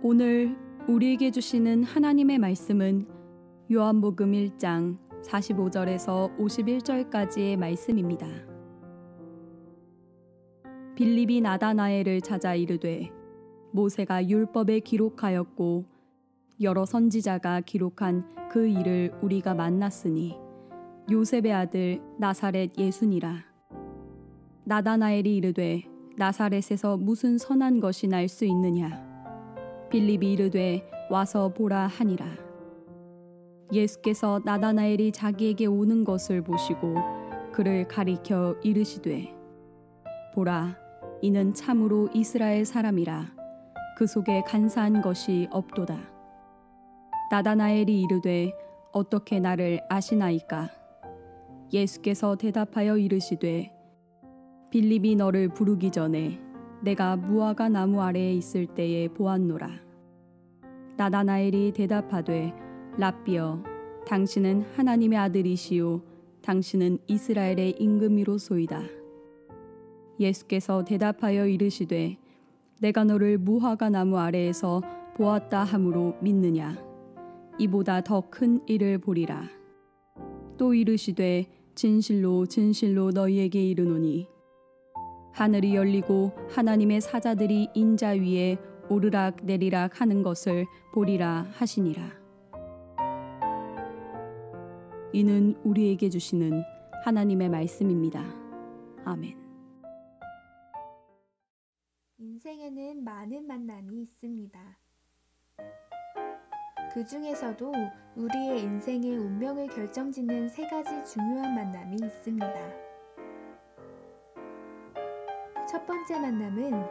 오늘 우리에게 주시는 하나님의 말씀은 요한복음 1장 45절에서 51절까지의 말씀입니다. 빌립이 나다나엘을 찾아 이르되 모세가 율법에 기록하였고 여러 선지자가 기록한 그 일을 우리가 만났으니 요셉의 아들 나사렛 예수니라. 나다나엘이 이르되 나사렛에서 무슨 선한 것이 날 수 있느냐. 빌립이 이르되 와서 보라 하니라. 예수께서 나다나엘이 자기에게 오는 것을 보시고 그를 가리켜 이르시되 보라, 이는 참으로 이스라엘 사람이라. 그 속에 간사한 것이 없도다. 나다나엘이 이르되 어떻게 나를 아시나이까. 예수께서 대답하여 이르시되 빌립이 너를 부르기 전에 내가 무화과 나무 아래에 있을 때에 보았노라. 나다나엘이 대답하되 랍비여, 당신은 하나님의 아들이시요 당신은 이스라엘의 임금이로소이다. 예수께서 대답하여 이르시되 내가 너를 무화과 나무 아래에서 보았다 함으로 믿느냐. 이보다 더 큰 일을 보리라. 또 이르시되 진실로 진실로 너희에게 이르노니 하늘이 열리고 하나님의 사자들이 인자 위에 오르락 내리락 하는 것을 보리라 하시니라. 이는 우리에게 주시는 하나님의 말씀입니다. 아멘. 인생에는 많은 만남이 있습니다. 그 중에서도 우리의 인생의 운명을 결정짓는 세 가지 중요한 만남이 있습니다. 첫 번째 만남은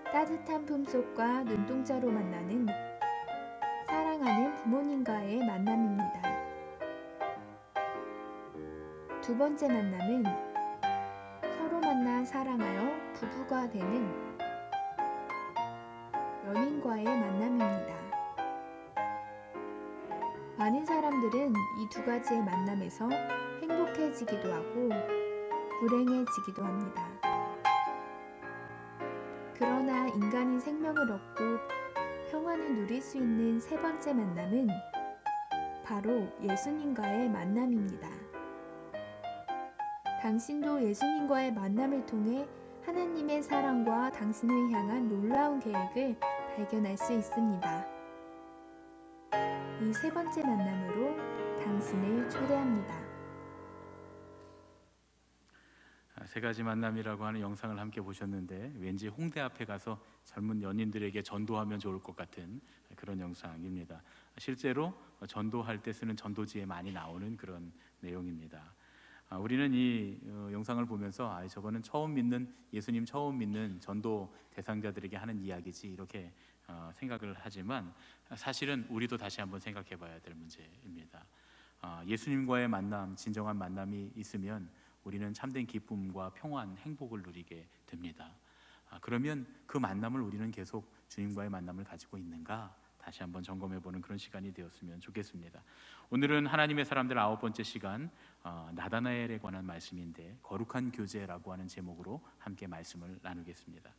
따뜻한 품속과 눈동자로 만나는 사랑하는 부모님과의 만남입니다. 두 번째 만남은 서로 만나 사랑하여 부부가 되는 연인과의 만남입니다. 많은 사람들은 이 두 가지의 만남에서 행복해지기도 하고 불행해지기도 합니다. 그러나 인간이 생명을 얻고 평안을 누릴 수 있는 세 번째 만남은 바로 예수님과의 만남입니다. 당신도 예수님과의 만남을 통해 하나님의 사랑과 당신을 향한 놀라운 계획을 발견할 수 있습니다. 이 세 번째 만남으로 당신을 초대합니다. 세 가지 만남이라고 하는 영상을 함께 보셨는데 왠지 홍대 앞에 가서 젊은 연인들에게 전도하면 좋을 것 같은 그런 영상입니다. 실제로 전도할 때 쓰는 전도지에 많이 나오는 그런 내용입니다. 우리는 이 영상을 보면서 저거는 예수님 처음 믿는 전도 대상자들에게 하는 이야기지 이렇게 생각을 하지만 사실은 우리도 다시 한번 생각해 봐야 될 문제입니다. 예수님과의 만남, 진정한 만남이 있으면 우리는 참된 기쁨과 평안, 행복을 누리게 됩니다. 그러면 그 만남을 우리는 계속 주님과의 만남을 가지고 있는가? 다시 한번 점검해보는 그런 시간이 되었으면 좋겠습니다. 오늘은 하나님의 사람들 9번째 시간 나다나엘에 관한 말씀인데 거룩한 교제라고 하는 제목으로 함께 말씀을 나누겠습니다.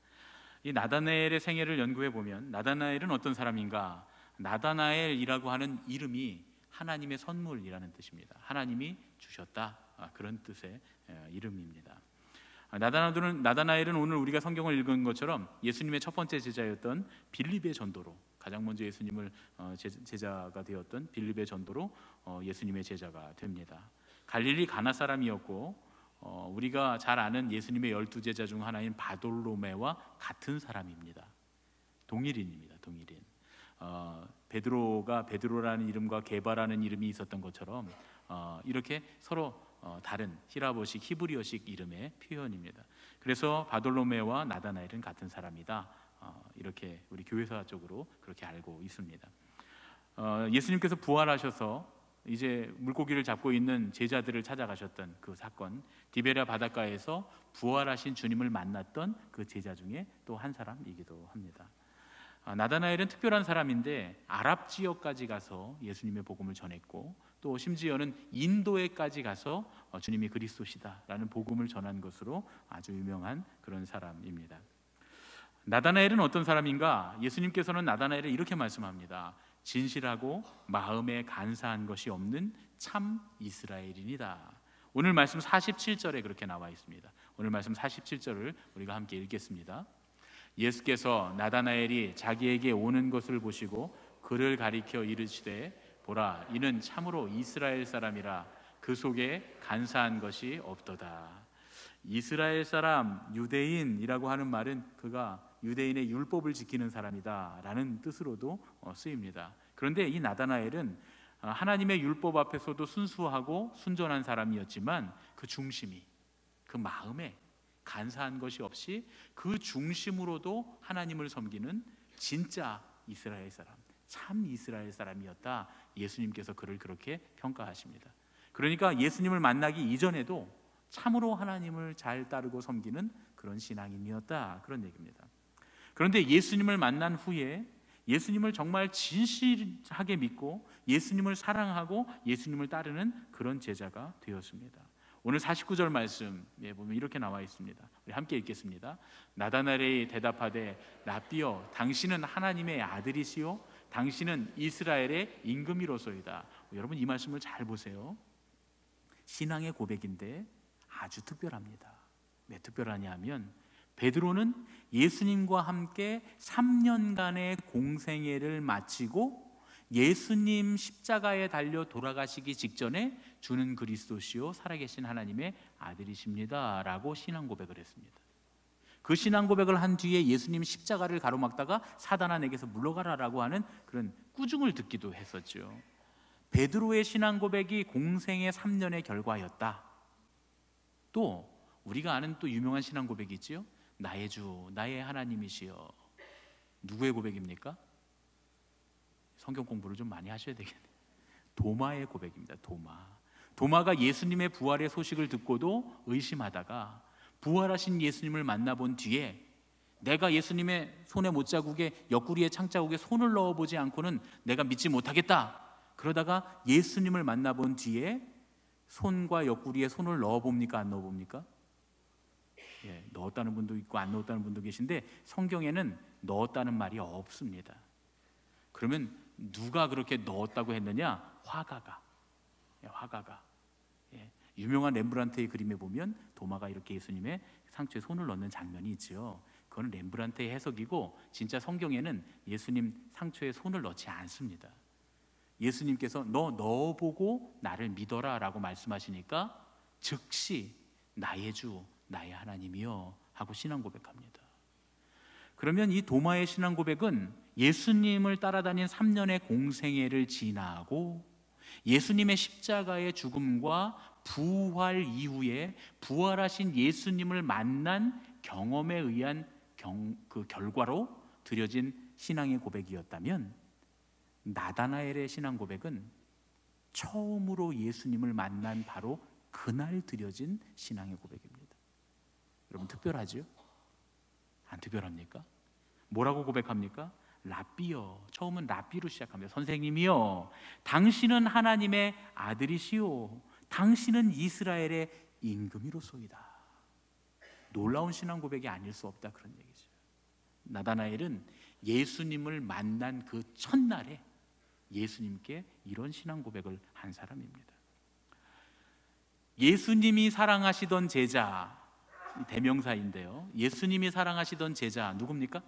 이 나다나엘의 생애를 연구해보면 나다나엘은 어떤 사람인가? 나다나엘이라고 하는 이름이 하나님의 선물이라는 뜻입니다. 하나님이 주셨다, 그런 뜻의 이름입니다. 나다나엘은 오늘 우리가 성경을 읽은 것처럼 예수님의 첫 번째 제자였던 빌립의 전도로, 가장 먼저 예수님을 제자가 되었던 빌립의 전도로 예수님의 제자가 됩니다. 갈릴리 가나 사람이었고 우리가 잘 아는 예수님의 12제자 중 하나인 바돌로메와 같은 사람입니다. 동일인입니다. 동일인. 베드로라는 이름과 게바라는 이름이 있었던 것처럼 이렇게 서로 다른 히라보식, 히브리어식 이름의 표현입니다. 그래서 바돌로메와 나다나엘은 같은 사람이다, 이렇게 우리 교회사적으로 그렇게 알고 있습니다. 예수님께서 부활하셔서 이제 물고기를 잡고 있는 제자들을 찾아가셨던 그 사건, 디베랴 바닷가에서 부활하신 주님을 만났던 그 제자 중에 또 한 사람이기도 합니다. 나다나엘은 특별한 사람인데 아랍 지역까지 가서 예수님의 복음을 전했고 또 심지어는 인도에까지 가서 주님이 그리스도시다라는 복음을 전한 것으로 아주 유명한 그런 사람입니다. 나다나엘은 어떤 사람인가? 예수님께서는 나다나엘을 이렇게 말씀합니다. 진실하고 마음에 간사한 것이 없는 참 이스라엘인이다. 오늘 말씀 47절에 그렇게 나와 있습니다. 오늘 말씀 47절을 우리가 함께 읽겠습니다. 예수께서 나다나엘이 자기에게 오는 것을 보시고 그를 가리켜 이르시되 보라, 이는 참으로 이스라엘 사람이라 그 속에 간사한 것이 없도다. 이스라엘 사람, 유대인이라고 하는 말은 그가 유대인의 율법을 지키는 사람이다 라는 뜻으로도 쓰입니다. 그런데 이 나다나엘은 하나님의 율법 앞에서도 순수하고 순전한 사람이었지만 그 중심이, 그 마음에 간사한 것이 없이 그 중심으로도 하나님을 섬기는 진짜 이스라엘 사람, 참 이스라엘 사람이었다. 예수님께서 그를 그렇게 평가하십니다. 그러니까 예수님을 만나기 이전에도 참으로 하나님을 잘 따르고 섬기는 그런 신앙인이었다, 그런 얘기입니다. 그런데 예수님을 만난 후에 예수님을 정말 진실하게 믿고 예수님을 사랑하고 예수님을 따르는 그런 제자가 되었습니다. 오늘 49절 말씀에 보면 이렇게 나와 있습니다. 우리 함께 읽겠습니다. 나다나엘이 대답하되 라삐여, 당신은 하나님의 아들이시요 당신은 이스라엘의 임금이로소이다. 여러분, 이 말씀을 잘 보세요. 신앙의 고백인데 아주 특별합니다. 왜 특별하냐 하면 베드로는 예수님과 함께 3년간의 공생애를 마치고 예수님 십자가에 달려 돌아가시기 직전에 주는 그리스도시요 살아계신 하나님의 아들이십니다 라고 신앙 고백을 했습니다. 그 신앙 고백을 한 뒤에 예수님 십자가를 가로막다가 사단아 내게서 물러가라라고 하는 그런 꾸중을 듣기도 했었죠. 베드로의 신앙 고백이 공생의 3년의 결과였다. 또 우리가 아는 또 유명한 신앙 고백이 있지요. 나의 주, 나의 하나님이시여. 누구의 고백입니까? 성경 공부를 좀 많이 하셔야 되겠네요. 도마의 고백입니다. 도마가 예수님의 부활의 소식을 듣고도 의심하다가 부활하신 예수님을 만나본 뒤에 내가 예수님의 손의 못자국에 옆구리의 창자국에 손을 넣어보지 않고는 내가 믿지 못하겠다. 그러다가 예수님을 만나본 뒤에 손과 옆구리에 손을 넣어봅니까? 안 넣어봅니까? 예, 넣었다는 분도 있고 안 넣었다는 분도 계신데 성경에는 넣었다는 말이 없습니다. 그러면 누가 그렇게 넣었다고 했느냐? 화가가. 예, 유명한 렘브란트의 그림에 보면 도마가 이렇게 예수님의 상처에 손을 넣는 장면이 있죠. 그건 렘브란트의 해석이고 진짜 성경에는 예수님 상처에 손을 넣지 않습니다. 예수님께서 너 넣어보고 나를 믿어라 라고 말씀하시니까 즉시 나의 주, 나의 하나님이여 하고 신앙 고백합니다. 그러면 이 도마의 신앙 고백은 예수님을 따라다닌 3년의 공생애를 지나고 예수님의 십자가의 죽음과 부활 이후에 부활하신 예수님을 만난 경험에 의한 그 결과로 드려진 신앙의 고백이었다면, 나다나엘의 신앙 고백은 처음으로 예수님을 만난 바로 그날 드려진 신앙의 고백입니다. 여러분, 특별하죠? 안 특별합니까? 뭐라고 고백합니까? 라삐여. 처음은 라삐로 시작합니다. 선생님이여, 당신은 하나님의 아들이시오, 당신은 이스라엘의 임금이로소이다. 놀라운 신앙 고백이 아닐 수 없다, 그런 얘기죠. 나다나엘은 예수님을 만난 그 첫날에 예수님께 이런 신앙 고백을 한 사람입니다. 예수님이 사랑하시던 제자, 대명사인데요. 예수님이 사랑하시던 제자 누굽니까?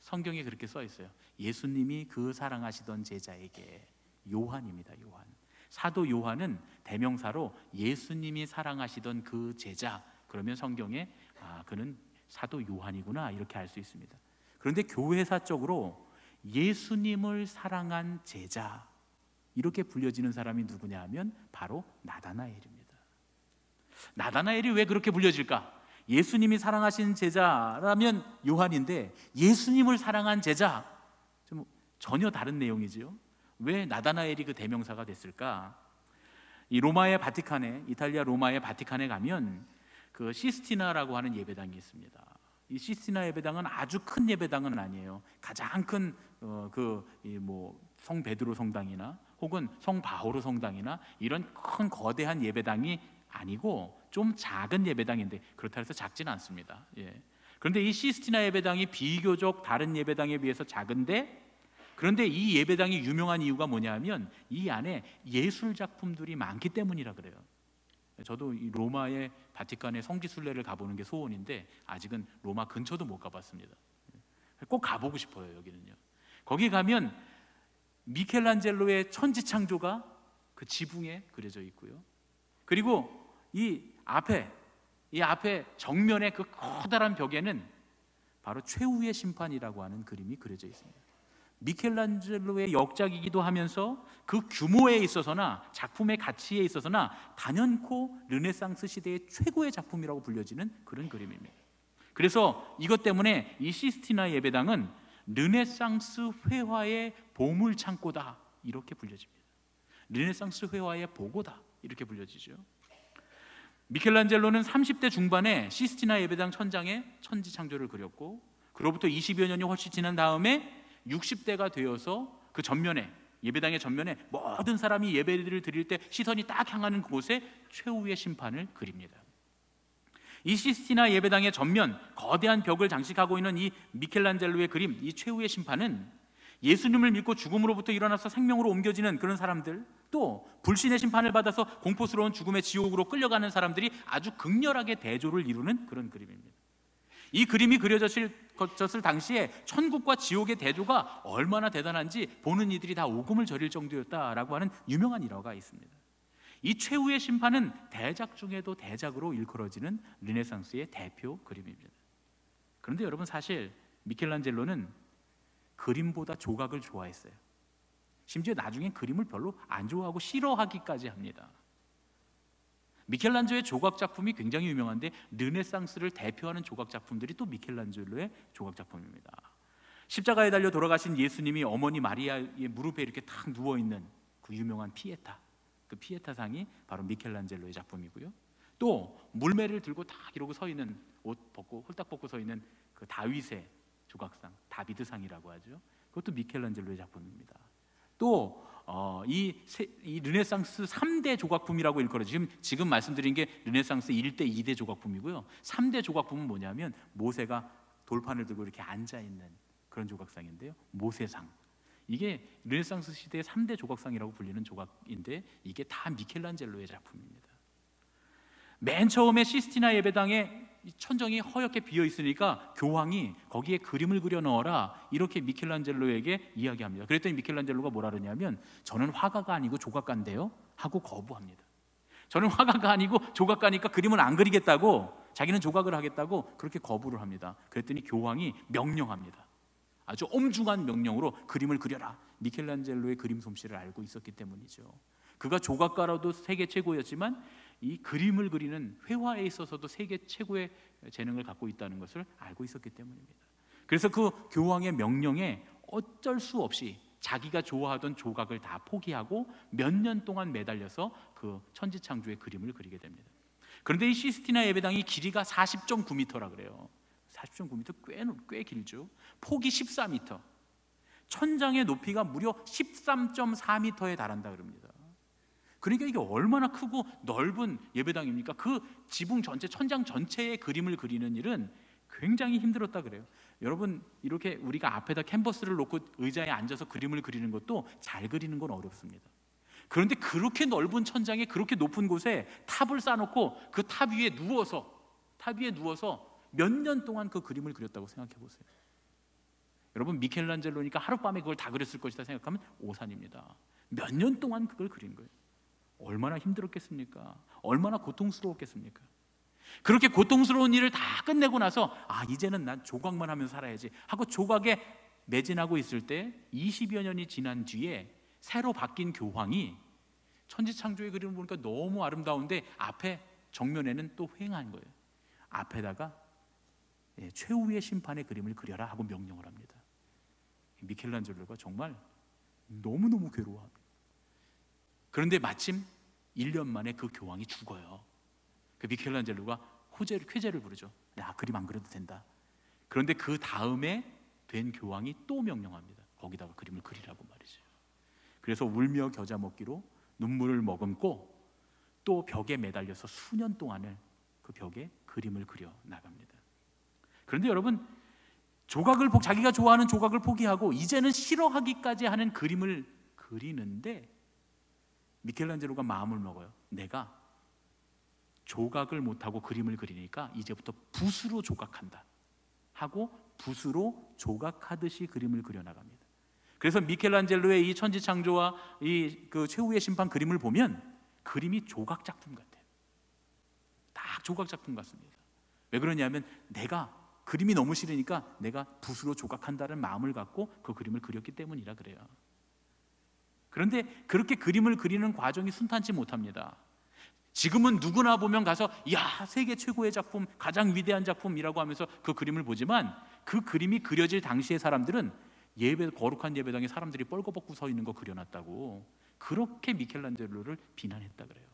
성경에 그렇게 써 있어요. 예수님이 그 사랑하시던 제자에게, 요한입니다. 요한. 사도 요한은 대명사로 예수님이 사랑하시던 그 제자, 그러면 성경에 그는 사도 요한이구나 이렇게 알 수 있습니다. 그런데 교회사적으로 예수님을 사랑한 제자 이렇게 불려지는 사람이 누구냐 하면 바로 나다나엘입니다. 나다나엘이 왜 그렇게 불려질까? 예수님이 사랑하신 제자라면 요한인데 예수님을 사랑한 제자, 좀 전혀 다른 내용이지요. 왜 나다나엘이 그 대명사가 됐을까? 이 로마의 바티칸에, 이탈리아 로마의 바티칸에 가면 그 시스티나라고 하는 예배당이 있습니다. 이 시스티나 예배당은 아주 큰 예배당은 아니에요. 가장 큰 성 베드로 성당이나 혹은 성 바오로 성당이나 이런 큰 거대한 예배당이 아니고 좀 작은 예배당인데, 그렇다 해서 작지는 않습니다. 예. 그런데 이 시스티나 예배당이 비교적 다른 예배당에 비해서 작은데, 그런데 이 예배당이 유명한 이유가 뭐냐면 이 안에 예술 작품들이 많기 때문이라 그래요. 저도 이 로마의 바티칸의 성지순례를 가보는 게 소원인데 아직은 로마 근처도 못 가봤습니다. 꼭 가보고 싶어요. 여기는요. 거기 가면 미켈란젤로의 천지창조가 그 지붕에 그려져 있고요. 그리고 이 앞에 정면에 그 커다란 벽에는 바로 최후의 심판이라고 하는 그림이 그려져 있습니다. 미켈란젤로의 역작이기도 하면서 그 규모에 있어서나 작품의 가치에 있어서나 단연코 르네상스 시대의 최고의 작품이라고 불려지는 그런 그림입니다. 그래서 이것 때문에 이 시스티나 예배당은 르네상스 회화의 보물창고다 이렇게 불려집니다. 르네상스 회화의 보고다 이렇게 불려지죠. 미켈란젤로는 30대 중반에 시스티나 예배당 천장에 천지창조를 그렸고, 그로부터 20여 년이 훨씬 지난 다음에 60대가 되어서 그 전면에, 예배당의 전면에 모든 사람이 예배를 드릴 때 시선이 딱 향하는 그곳에 최후의 심판을 그립니다. 이 시스티나 예배당의 전면, 거대한 벽을 장식하고 있는 이 미켈란젤로의 그림, 이 최후의 심판은 예수님을 믿고 죽음으로부터 일어나서 생명으로 옮겨지는 그런 사람들, 또 불신의 심판을 받아서 공포스러운 죽음의 지옥으로 끌려가는 사람들이 아주 극렬하게 대조를 이루는 그런 그림입니다. 이 그림이 그려졌을 당시에 천국과 지옥의 대조가 얼마나 대단한지 보는 이들이 다 오금을 저릴 정도였다라고 하는 유명한 일화가 있습니다. 이 최후의 심판은 대작 중에도 대작으로 일컬어지는 르네상스의 대표 그림입니다. 그런데 여러분, 사실 미켈란젤로는 그림보다 조각을 좋아했어요. 심지어 나중에 그림을 별로 안 좋아하고 싫어하기까지 합니다. 미켈란젤로의 조각 작품이 굉장히 유명한데 르네상스를 대표하는 조각 작품들이 또 미켈란젤로의 조각 작품입니다. 십자가에 달려 돌아가신 예수님이 어머니 마리아의 무릎에 이렇게 탁 누워있는 그 유명한 피에타, 그 피에타상이 바로 미켈란젤로의 작품이고요. 또 물매를 들고 딱 이러고 서 있는, 옷 벗고 홀딱 벗고 서 있는 그 다윗의 조각상, 다비드상이라고 하죠. 그것도 미켈란젤로의 작품입니다. 또 이 르네상스 3대 조각품이라고 일컬어지죠. 지금 말씀드린 게 르네상스 1대, 2대 조각품이고요. 3대 조각품은 뭐냐면 모세가 돌판을 들고 이렇게 앉아있는 그런 조각상인데요. 모세상. 이게 르네상스 시대의 3대 조각상이라고 불리는 조각인데 이게 다 미켈란젤로의 작품입니다. 맨 처음에 시스티나 예배당에 천정이 허옇게 비어 있으니까 교황이 거기에 그림을 그려 넣어라 이렇게 미켈란젤로에게 이야기합니다. 그랬더니 미켈란젤로가 뭐라 그러냐면 저는 화가가 아니고 조각가인데요 하고 거부합니다. 저는 화가가 아니고 조각가니까 그림을 안 그리겠다고, 자기는 조각을 하겠다고 그렇게 거부를 합니다. 그랬더니 교황이 명령합니다. 아주 엄중한 명령으로 그림을 그려라. 미켈란젤로의 그림 솜씨를 알고 있었기 때문이죠. 그가 조각가로도 세계 최고였지만 이 그림을 그리는 회화에 있어서도 세계 최고의 재능을 갖고 있다는 것을 알고 있었기 때문입니다. 그래서 그 교황의 명령에 어쩔 수 없이 자기가 좋아하던 조각을 다 포기하고 몇 년 동안 매달려서 그 천지창조의 그림을 그리게 됩니다. 그런데 이 시스티나 예배당이 길이가 40.9m라 그래요. 40.9m 꽤 길죠. 폭이 14m, 천장의 높이가 무려 13.4m에 달한다 그럽니다. 그러니까 이게 얼마나 크고 넓은 예배당입니까? 그 지붕 전체, 천장 전체의 그림을 그리는 일은 굉장히 힘들었다 그래요. 여러분, 이렇게 우리가 앞에다 캔버스를 놓고 의자에 앉아서 그림을 그리는 것도 잘 그리는 건 어렵습니다. 그런데 그렇게 넓은 천장에 그렇게 높은 곳에 탑을 쌓아놓고 그 탑 위에 누워서 몇 년 동안 그 그림을 그렸다고 생각해 보세요. 여러분, 미켈란젤로니까 하룻밤에 그걸 다 그렸을 것이다 생각하면 오산입니다. 몇 년 동안 그걸 그린 거예요. 얼마나 힘들었겠습니까? 얼마나 고통스러웠겠습니까? 그렇게 고통스러운 일을 다 끝내고 나서 이제는 난 조각만 하면서 살아야지 하고 조각에 매진하고 있을 때 20여 년이 지난 뒤에 새로 바뀐 교황이 천지창조의 그림을 보니까 너무 아름다운데 앞에 정면에는 또 횡한 거예요. 앞에다가 최후의 심판의 그림을 그려라 하고 명령을 합니다. 미켈란젤로가 정말 너무너무 괴로워합니다. 그런데 마침 1년 만에 그 교황이 죽어요. 그 미켈란젤로가 쾌재를 부르죠. 야, 그림 안 그려도 된다. 그런데 그 다음에 된 교황이 또 명령합니다. 거기다가 그림을 그리라고 말이죠. 그래서 울며 겨자 먹기로 눈물을 머금고 또 벽에 매달려서 수년 동안을 그 벽에 그림을 그려 나갑니다. 그런데 여러분, 자기가 좋아하는 조각을 포기하고 이제는 싫어하기까지 하는 그림을 그리는데 미켈란젤로가 마음을 먹어요. 내가 조각을 못하고 그림을 그리니까 이제부터 붓으로 조각한다 하고 붓으로 조각하듯이 그림을 그려나갑니다. 그래서 미켈란젤로의 이 천지창조와 이 그 최후의 심판 그림을 보면 그림이 조각 작품 같아요. 딱 조각 작품 같습니다. 왜 그러냐면 내가 그림이 너무 싫으니까 내가 붓으로 조각한다는 마음을 갖고 그 그림을 그렸기 때문이라 그래요. 그런데 그렇게 그림을 그리는 과정이 순탄치 못합니다. 지금은 누구나 보면 가서 야, 세계 최고의 작품, 가장 위대한 작품이라고 하면서 그 그림을 보지만 그 그림이 그려질 당시의 사람들은 거룩한 예배당에 사람들이 뻘거벗고 서 있는 거 그려놨다고 그렇게 미켈란젤로를 비난했다 그래요.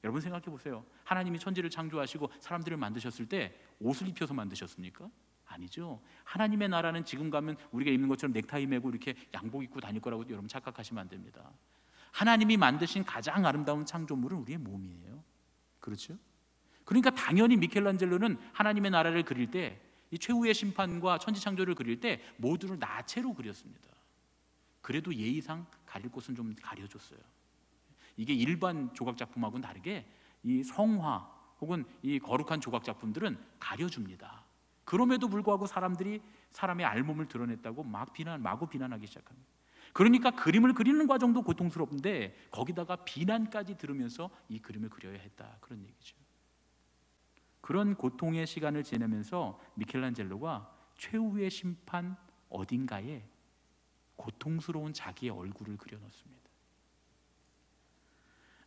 여러분 생각해 보세요. 하나님이 천지를 창조하시고 사람들을 만드셨을 때 옷을 입혀서 만드셨습니까? 아니죠. 하나님의 나라는 지금 가면 우리가 입는 것처럼 넥타이 매고 이렇게 양복 입고 다닐 거라고 여러분 착각하시면 안 됩니다. 하나님이 만드신 가장 아름다운 창조물은 우리의 몸이에요. 그렇죠? 그러니까 당연히 미켈란젤로는 하나님의 나라를 그릴 때 이 최후의 심판과 천지창조를 그릴 때 모두를 나체로 그렸습니다. 그래도 예의상 가릴 곳은 좀 가려줬어요. 이게 일반 조각 작품하고는 다르게 이 성화 혹은 이 거룩한 조각 작품들은 가려줍니다. 그럼에도 불구하고 사람들이 사람의 알몸을 드러냈다고 마구 비난하기 시작합니다. 그러니까 그림을 그리는 과정도 고통스럽은데 거기다가 비난까지 들으면서 이 그림을 그려야 했다, 그런 얘기죠. 그런 고통의 시간을 지내면서 미켈란젤로가 최후의 심판 어딘가에 고통스러운 자기의 얼굴을 그려놓습니다.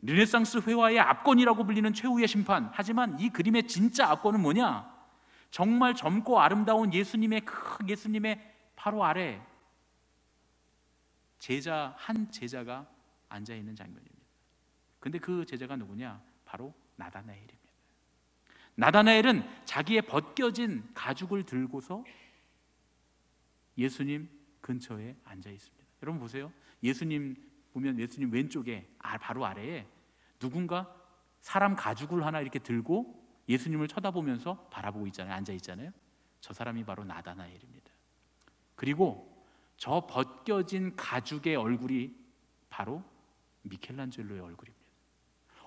르네상스 회화의 압권이라고 불리는 최후의 심판. 하지만 이 그림의 진짜 압권은 뭐냐? 정말 젊고 아름다운 예수님의 바로 아래 한 제자가 앉아있는 장면입니다. 근데 그 제자가 누구냐? 바로 나다나엘입니다. 나다나엘은 자기의 벗겨진 가죽을 들고서 예수님 근처에 앉아 있습니다. 여러분 보세요. 예수님 보면 예수님 왼쪽에 바로 아래에 누군가 사람 가죽을 하나 이렇게 들고 예수님을 쳐다보면서 바라보고 있잖아요. 앉아 있잖아요. 저 사람이 바로 나다나엘입니다. 그리고 저 벗겨진 가죽의 얼굴이 바로 미켈란젤로의 얼굴입니다.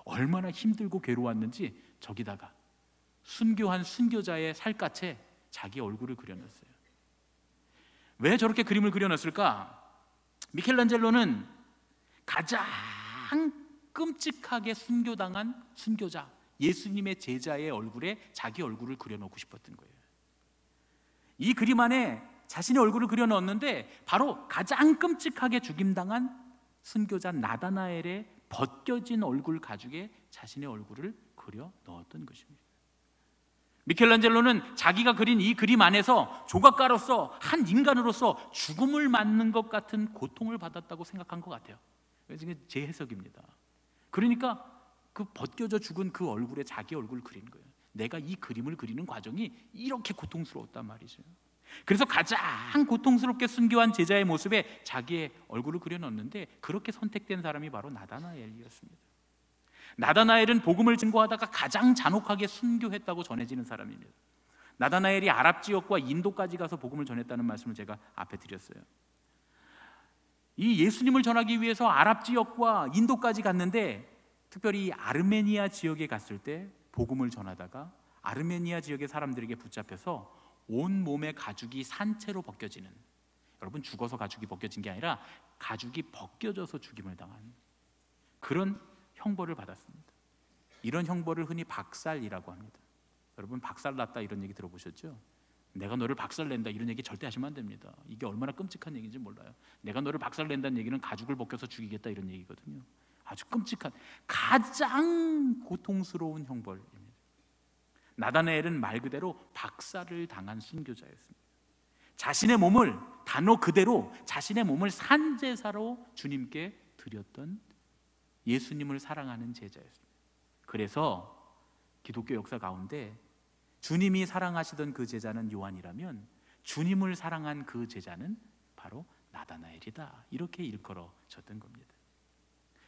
얼마나 힘들고 괴로웠는지 저기다가 순교한 순교자의 살갗에 자기 얼굴을 그려놨어요. 왜 저렇게 그림을 그려놨을까? 미켈란젤로는 가장 끔찍하게 순교당한 순교자, 예수님의 제자의 얼굴에 자기 얼굴을 그려놓고 싶었던 거예요. 이 그림 안에 자신의 얼굴을 그려넣었는데 바로 가장 끔찍하게 죽임당한 순교자 나다나엘의 벗겨진 얼굴 가죽에 자신의 얼굴을 그려 넣었던 것입니다. 미켈란젤로는 자기가 그린 이 그림 안에서 조각가로서 한 인간으로서 죽음을 맞는 것 같은 고통을 받았다고 생각한 것 같아요. 이게 제 해석입니다. 그러니까 그 벗겨져 죽은 그 얼굴에 자기 얼굴을 그린 거예요. 내가 이 그림을 그리는 과정이 이렇게 고통스러웠단 말이죠. 그래서 가장 고통스럽게 순교한 제자의 모습에 자기의 얼굴을 그려넣었는데 그렇게 선택된 사람이 바로 나다나엘이었습니다. 나다나엘은 복음을 증거하다가 가장 잔혹하게 순교했다고 전해지는 사람입니다. 나다나엘이 아랍 지역과 인도까지 가서 복음을 전했다는 말씀을 제가 앞에 드렸어요. 이 예수님을 전하기 위해서 아랍 지역과 인도까지 갔는데 특별히 아르메니아 지역에 갔을 때 복음을 전하다가 아르메니아 지역의 사람들에게 붙잡혀서 온 몸의 가죽이 산채로 벗겨지는, 여러분 죽어서 가죽이 벗겨진 게 아니라 가죽이 벗겨져서 죽임을 당한 그런 형벌을 받았습니다. 이런 형벌을 흔히 박살이라고 합니다. 여러분 박살났다 이런 얘기 들어보셨죠? 내가 너를 박살낸다 이런 얘기 절대 하시면 안 됩니다. 이게 얼마나 끔찍한 얘기인지 몰라요. 내가 너를 박살낸다는 얘기는 가죽을 벗겨서 죽이겠다 이런 얘기거든요. 아주 끔찍한, 가장 고통스러운 형벌입니다. 나다나엘은 말 그대로 박살을 당한 순교자였습니다. 자신의 몸을, 단어 그대로 자신의 몸을 산제사로 주님께 드렸던 예수님을 사랑하는 제자였습니다. 그래서 기독교 역사 가운데 주님이 사랑하시던 그 제자는 요한이라면 주님을 사랑한 그 제자는 바로 나다나엘이다, 이렇게 일컬어졌던 겁니다.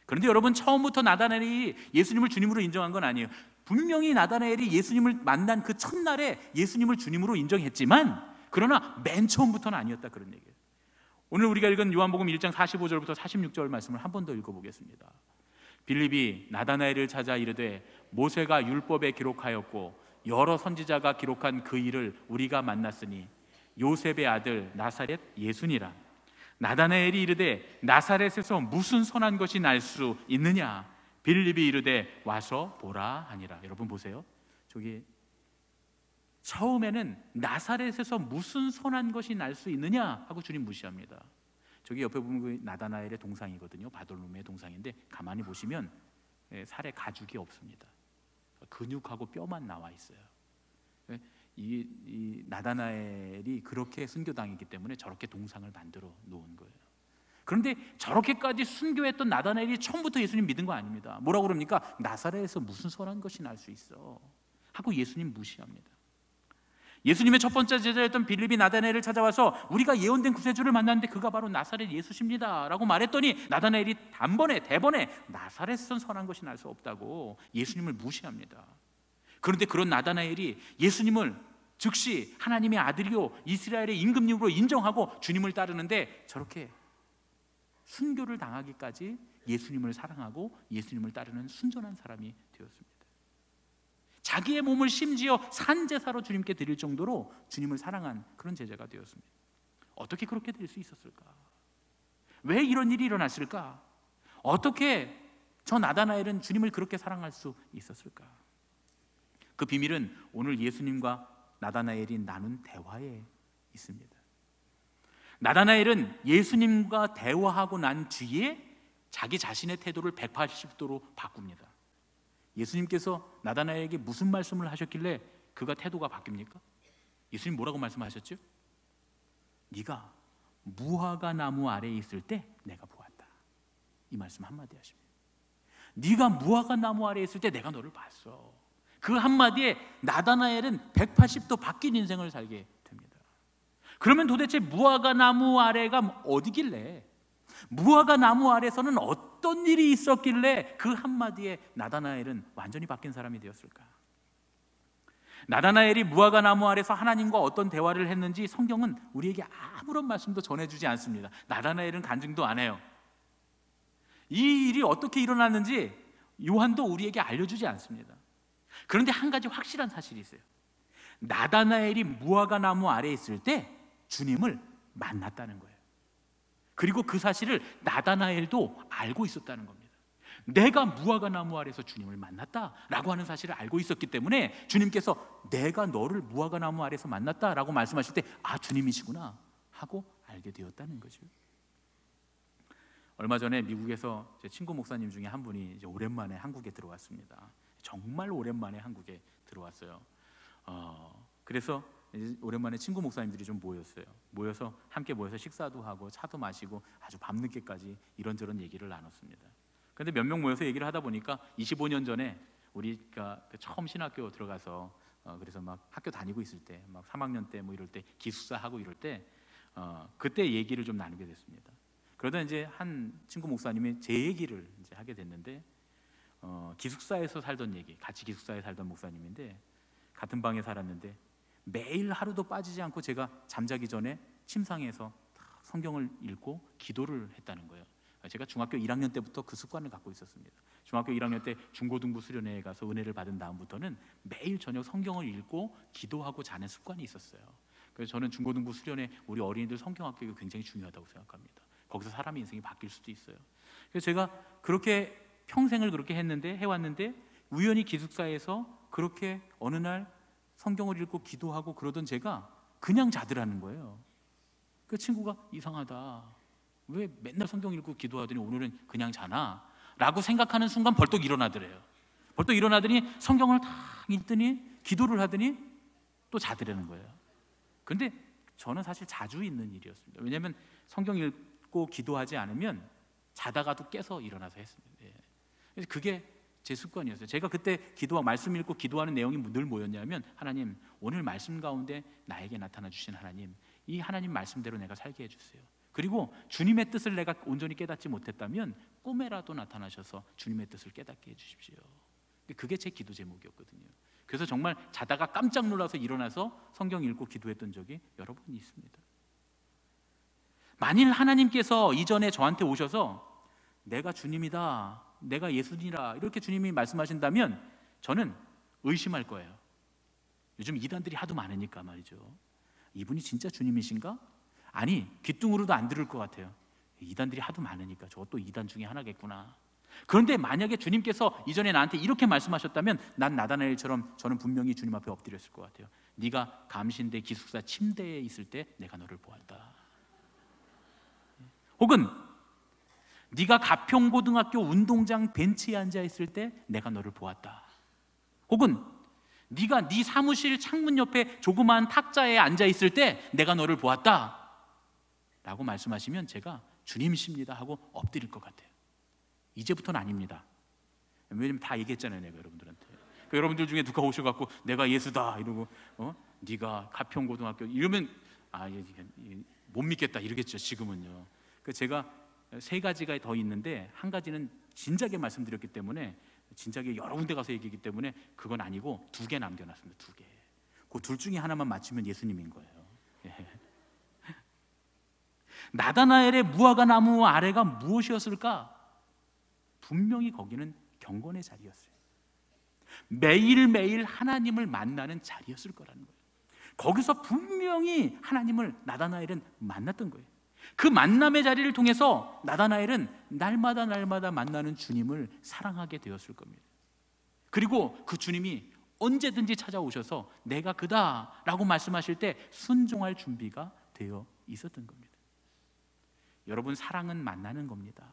그런데 여러분 처음부터 나다나엘이 예수님을 주님으로 인정한 건 아니에요. 분명히 나다나엘이 예수님을 만난 그 첫날에 예수님을 주님으로 인정했지만 그러나 맨 처음부터는 아니었다, 그런 얘기예요. 오늘 우리가 읽은 요한복음 1장 45절부터 46절 말씀을 한 번 더 읽어보겠습니다. 빌립이 나다나엘을 찾아 이르되 모세가 율법에 기록하였고 여러 선지자가 기록한 그 일을 우리가 만났으니 요셉의 아들 나사렛 예수니라. 나다나엘이 이르되 나사렛에서 무슨 선한 것이 날 수 있느냐. 빌립이 이르되 와서 보라 하니라. 여러분 보세요. 저기 처음에는 나사렛에서 무슨 선한 것이 날 수 있느냐 하고 주님 무시합니다. 저기 옆에 보면 그 나다나엘의 동상이거든요. 바돌로메의 동상인데 가만히 보시면 살에 가죽이 없습니다. 근육하고 뼈만 나와 있어요. 이 나다나엘이 그렇게 순교당했기 때문에 저렇게 동상을 만들어 놓은 거예요. 그런데 저렇게까지 순교했던 나다나엘이 처음부터 예수님 믿은 거 아닙니다. 뭐라고 그럽니까? 나사렛에서 무슨 선한 것이 날 수 있어 하고 예수님 무시합니다. 예수님의 첫 번째 제자였던 빌립이 나다나엘을 찾아와서 우리가 예언된 구세주를 만났는데 그가 바로 나사렛 예수십니다 라고 말했더니 나다나엘이 대번에 나사렛에선 선한 것이 날 수 없다고 예수님을 무시합니다. 그런데 그런 나다나엘이 예수님을 즉시 하나님의 아들이요 이스라엘의 임금님으로 인정하고 주님을 따르는데 저렇게 순교를 당하기까지 예수님을 사랑하고 예수님을 따르는 순전한 사람이 되었습니다. 자기의 몸을 심지어 산제사로 주님께 드릴 정도로 주님을 사랑한 그런 제자가 되었습니다. 어떻게 그렇게 될 수 있었을까? 왜 이런 일이 일어났을까? 어떻게 저 나다나엘은 주님을 그렇게 사랑할 수 있었을까? 그 비밀은 오늘 예수님과 나다나엘이 나눈 대화에 있습니다. 나다나엘은 예수님과 대화하고 난 뒤에 자기 자신의 태도를 180도로 바꿉니다. 예수님께서 나다나엘에게 무슨 말씀을 하셨길래 그가 태도가 바뀝니까? 예수님 뭐라고 말씀하셨죠? 네가 무화과 나무 아래에 있을 때 내가 보았다. 이 말씀 한마디 하십니다. 네가 무화과 나무 아래에 있을 때 내가 너를 봤어. 그 한마디에 나다나엘은 180도 바뀐 인생을 살게 됩니다. 그러면 도대체 무화과 나무 아래가 어디길래, 무화과 나무 아래서는 어떤 일이 있었길래 그 한마디에 나다나엘은 완전히 바뀐 사람이 되었을까? 나다나엘이 무화과 나무 아래서 하나님과 어떤 대화를 했는지 성경은 우리에게 아무런 말씀도 전해주지 않습니다. 나다나엘은 간증도 안 해요. 이 일이 어떻게 일어났는지 요한도 우리에게 알려주지 않습니다. 그런데 한 가지 확실한 사실이 있어요. 나다나엘이 무화과 나무 아래에 있을 때 주님을 만났다는 거예요. 그리고 그 사실을 나다나엘도 알고 있었다는 겁니다. 내가 무화과 나무 아래에서 주님을 만났다라고 하는 사실을 알고 있었기 때문에 주님께서 내가 너를 무화과 나무 아래에서 만났다라고 말씀하실 때 아, 주님이시구나 하고 알게 되었다는 거죠. 얼마 전에 미국에서 제 친구 목사님 중에 한 분이 이제 오랜만에 한국에 들어왔습니다. 정말 오랜만에 한국에 들어왔어요. 그래서 이제 오랜만에 친구 목사님들이 좀 모여서 함께 모여서 식사도 하고 차도 마시고 아주 밤늦게까지 이런저런 얘기를 나눴습니다. 그런데 몇 명 모여서 얘기를 하다 보니까 25년 전에 우리가 처음 신학교 들어가서 그래서 막 학교 다니고 있을 때 막 3학년 때 뭐 이럴 때 기숙사 하고 이럴 때 그때 얘기를 좀 나누게 됐습니다. 그러다 이제 한 친구 목사님이 제 얘기를 이제 하게 됐는데 기숙사에서 살던 얘기, 같이 기숙사에 살던 목사님인데 같은 방에 살았는데 매일 하루도 빠지지 않고 제가 잠자기 전에 침상에서 성경을 읽고 기도를 했다는 거예요. 제가 중학교 1학년 때부터 그 습관을 갖고 있었습니다. 중학교 1학년 때 중고등부 수련회에 가서 은혜를 받은 다음부터는 매일 저녁 성경을 읽고 기도하고 자는 습관이 있었어요. 그래서 저는 중고등부 수련회 우리 어린이들 성경학교가 굉장히 중요하다고 생각합니다. 거기서 사람의 인생이 바뀔 수도 있어요. 그래서 제가 그렇게 평생을 그렇게 해왔는데 우연히 기숙사에서 그렇게 어느 날 성경을 읽고 기도하고 그러던 제가 그냥 자더라는 거예요. 그 친구가 이상하다. 왜 맨날 성경 읽고 기도하더니 오늘은 그냥 자나? 라고 생각하는 순간 벌떡 일어나더래요. 벌떡 일어나더니 성경을 다 읽더니 기도를 하더니 또 자더라는 거예요. 근데 저는 사실 자주 있는 일이었습니다. 왜냐하면 성경 읽고 기도하지 않으면 자다가도 깨서 일어나서 했습니다. 그래서 그게 제 습관이었어요. 제가 그때 말씀 읽고 기도하는 내용이 늘 뭐였냐면 하나님, 오늘 말씀 가운데 나에게 나타나 주신 하나님, 이 하나님 말씀대로 내가 살게 해주세요. 그리고 주님의 뜻을 내가 온전히 깨닫지 못했다면 꿈에라도 나타나셔서 주님의 뜻을 깨닫게 해주십시오. 그게 제 기도 제목이었거든요. 그래서 정말 자다가 깜짝 놀라서 일어나서 성경 읽고 기도했던 적이 여러 번 있습니다. 만일 하나님께서 이전에 저한테 오셔서 내가 주님이다, 내가 예수니라 이렇게 주님이 말씀하신다면 저는 의심할 거예요. 요즘 이단들이 하도 많으니까 말이죠. 이분이 진짜 주님이신가? 아니, 귀뚱으로도 안 들을 것 같아요. 이단들이 하도 많으니까 저것도 이단 중에 하나겠구나. 그런데 만약에 주님께서 이전에 나한테 이렇게 말씀하셨다면 난 나다나엘처럼 저는 분명히 주님 앞에 엎드렸을 것 같아요. 네가 감신대 기숙사 침대에 있을 때 내가 너를 보았다. 혹은 네가 가평고등학교 운동장 벤치에 앉아 있을 때 내가 너를 보았다. 혹은 네가 네 사무실 창문 옆에 조그마한 탁자에 앉아 있을 때 내가 너를 보았다 라고 말씀하시면 제가 주님이십니다 하고 엎드릴 것 같아요. 이제부터는 아닙니다. 왜냐면 다 얘기했잖아요, 내가 여러분들한테. 그러니까 여러분들 중에 누가 오셔갖고 내가 예수다 이러고 네가 가평고등학교 이러면 못 믿겠다 이러겠죠. 지금은요. 제가 세 가지가 더 있는데 한 가지는 진작에 말씀드렸기 때문에 진작에 여러 군데 가서 얘기했기 때문에 그건 아니고 2개 남겨놨습니다. 2개. 그 둘 중에 하나만 맞추면 예수님인 거예요. 예. 나다나엘의 무화과 나무 아래가 무엇이었을까? 분명히 거기는 경건의 자리였어요. 매일매일 하나님을 만나는 자리였을 거라는 거예요. 거기서 분명히 하나님을 나다나엘은 만났던 거예요. 그 만남의 자리를 통해서 나다나엘은 날마다 만나는 주님을 사랑하게 되었을 겁니다. 그리고 그 주님이 언제든지 찾아오셔서 내가 그다 라고 말씀하실 때 순종할 준비가 되어 있었던 겁니다. 여러분, 사랑은 만나는 겁니다.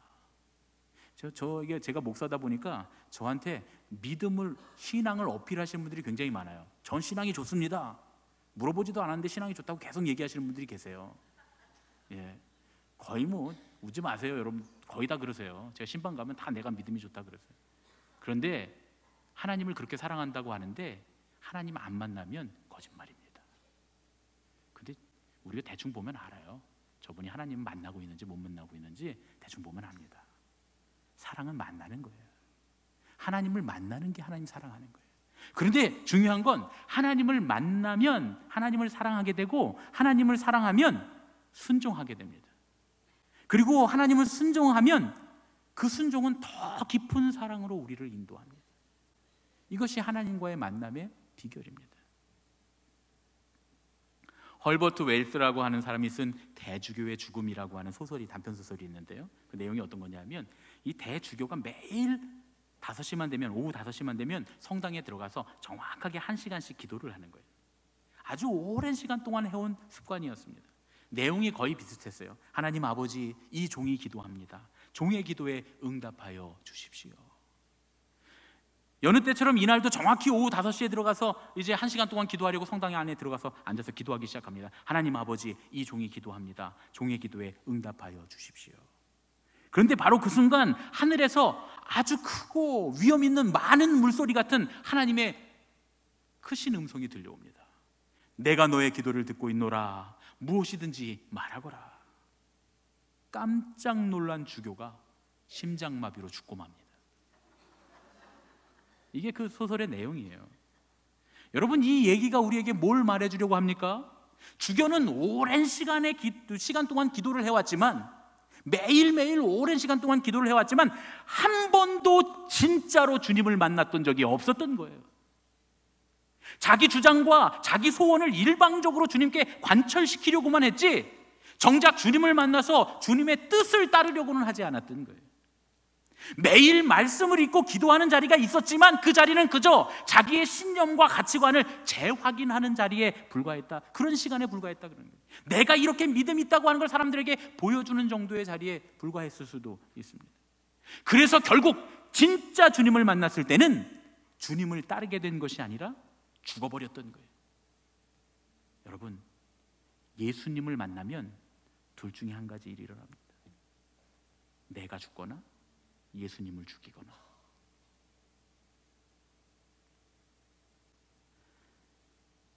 이게 제가 목사다 보니까 저한테 믿음을, 신앙을 어필하시는 분들이 굉장히 많아요. 전 신앙이 좋습니다. 물어보지도 않았는데 신앙이 좋다고 계속 얘기하시는 분들이 계세요. 예, 거의 웃지 마세요, 여러분. 거의 다 그러세요. 제가 신방 가면 다 내가 믿음이 좋다 그러세요. 그런데 하나님을 그렇게 사랑한다고 하는데 하나님 안 만나면 거짓말입니다. 근데 우리가 대충 보면 알아요. 저분이 하나님 만나고 있는지 못 만나고 있는지 대충 보면 압니다. 사랑은 만나는 거예요. 하나님을 만나는 게 하나님 사랑하는 거예요. 그런데 중요한 건 하나님을 만나면 하나님을 사랑하게 되고 하나님을 사랑하면 순종하게 됩니다. 그리고 하나님을 순종하면 그 순종은 더 깊은 사랑으로 우리를 인도합니다. 이것이 하나님과의 만남의 비결입니다. 헐버트 웰스라고 하는 사람이 쓴 대주교의 죽음이라고 하는 소설이, 단편소설이 있는데요. 그 내용이 어떤 거냐면 이 대주교가 매일 5시만 되면, 오후 5시만 되면 성당에 들어가서 정확하게 1시간씩 기도를 하는 거예요. 아주 오랜 시간 동안 해온 습관이었습니다. 내용이 거의 비슷했어요. 하나님 아버지, 이 종이 기도합니다. 종의 기도에 응답하여 주십시오. 여느 때처럼 이날도 정확히 오후 5시에 들어가서 이제 1시간 동안 기도하려고 성당 안에 들어가서 앉아서 기도하기 시작합니다. 하나님 아버지, 이 종이 기도합니다. 종의 기도에 응답하여 주십시오. 그런데 바로 그 순간 하늘에서 아주 크고 위험 있는 많은 물소리 같은 하나님의 크신 음성이 들려옵니다. 내가 너의 기도를 듣고 있노라. 무엇이든지 말하거라. 깜짝 놀란 주교가 심장마비로 죽고 맙니다. 이게 그 소설의 내용이에요. 여러분, 이 얘기가 우리에게 뭘 말해주려고 합니까? 주교는 오랜 시간 동안 기도를 해왔지만, 매일매일 오랜 시간 동안 기도를 해왔지만 한 번도 진짜로 주님을 만났던 적이 없었던 거예요. 자기 주장과 자기 소원을 일방적으로 주님께 관철시키려고만 했지 정작 주님을 만나서 주님의 뜻을 따르려고는 하지 않았던 거예요. 매일 말씀을 읽고 기도하는 자리가 있었지만 그 자리는 그저 자기의 신념과 가치관을 재확인하는 자리에 불과했다. 그런 시간에 불과했다 그러는 거예요. 내가 이렇게 믿음이 있다고 하는 걸 사람들에게 보여주는 정도의 자리에 불과했을 수도 있습니다. 그래서 결국 진짜 주님을 만났을 때는 주님을 따르게 된 것이 아니라 죽어버렸던 거예요. 여러분, 예수님을 만나면 둘 중에 한 가지 일이 일어납니다. 내가 죽거나 예수님을 죽이거나.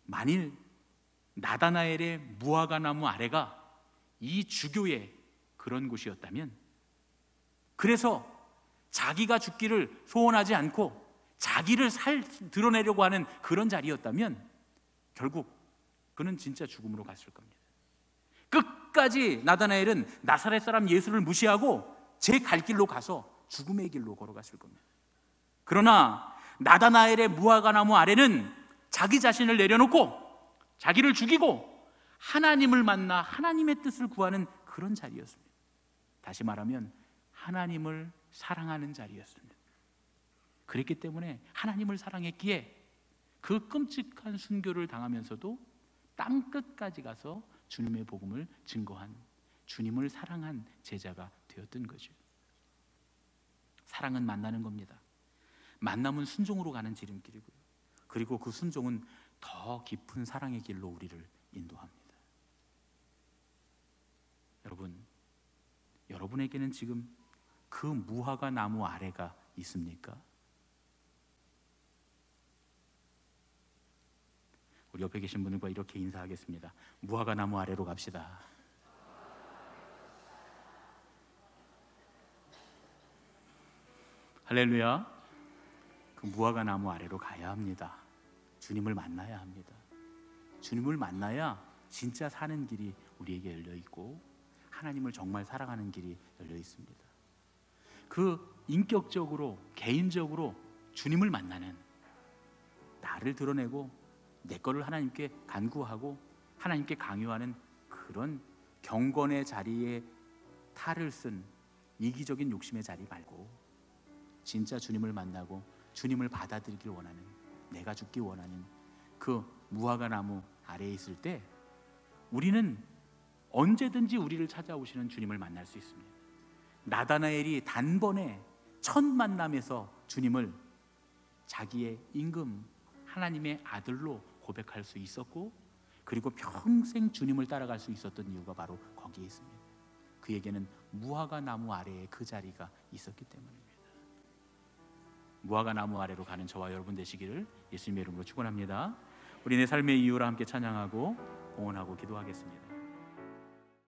만일 나다나엘의 무화과 나무 아래가 이 주교의 그런 곳이었다면, 그래서 자기가 죽기를 소원하지 않고 자기를 드러내려고 하는 그런 자리였다면 결국 그는 진짜 죽음으로 갔을 겁니다. 끝까지 나다나엘은 나사렛 사람 예수를 무시하고 제 갈 길로 가서 죽음의 길로 걸어갔을 겁니다. 그러나 나다나엘의 무화과나무 아래는 자기 자신을 내려놓고 자기를 죽이고 하나님을 만나 하나님의 뜻을 구하는 그런 자리였습니다. 다시 말하면 하나님을 사랑하는 자리였습니다. 그랬기 때문에 하나님을 사랑했기에 그 끔찍한 순교를 당하면서도 땅끝까지 가서 주님의 복음을 증거한, 주님을 사랑한 제자가 되었던 거죠. 사랑은 만나는 겁니다. 만남은 순종으로 가는 지름길이고요. 그리고 그 순종은 더 깊은 사랑의 길로 우리를 인도합니다. 여러분에게는 지금 그 무화과 나무 아래가 있습니까? 우리 옆에 계신 분들과 이렇게 인사하겠습니다. 무화과 나무 아래로 갑시다. 할렐루야. 그 무화과 나무 아래로 가야 합니다. 주님을 만나야 합니다. 주님을 만나야 진짜 사는 길이 우리에게 열려 있고 하나님을 정말 사랑하는 길이 열려 있습니다. 그 인격적으로, 개인적으로 주님을 만나는, 나를 드러내고 내 거를 하나님께 간구하고 하나님께 강요하는 그런 경건의 자리에 탈을 쓴 이기적인 욕심의 자리 말고 진짜 주님을 만나고 주님을 받아들이길 원하는, 내가 죽기 원하는 그 무화과 나무 아래에 있을 때 우리는 언제든지 우리를 찾아오시는 주님을 만날 수 있습니다. 나다나엘이 단번에 첫 만남에서 주님을 자기의 임금, 하나님의 아들로 고백할 수 있었고, 그리고 평생 주님을 따라갈 수 있었던 이유가 바로 거기에 있습니다. 그에게는 무화과 나무 아래에 그 자리가 있었기 때문입니다. 무화과 나무 아래로 가는 저와 여러분 되시기를 예수님의 이름으로 축원합니다. 우리 내 삶의 이유를 함께 찬양하고 응원하고 기도하겠습니다.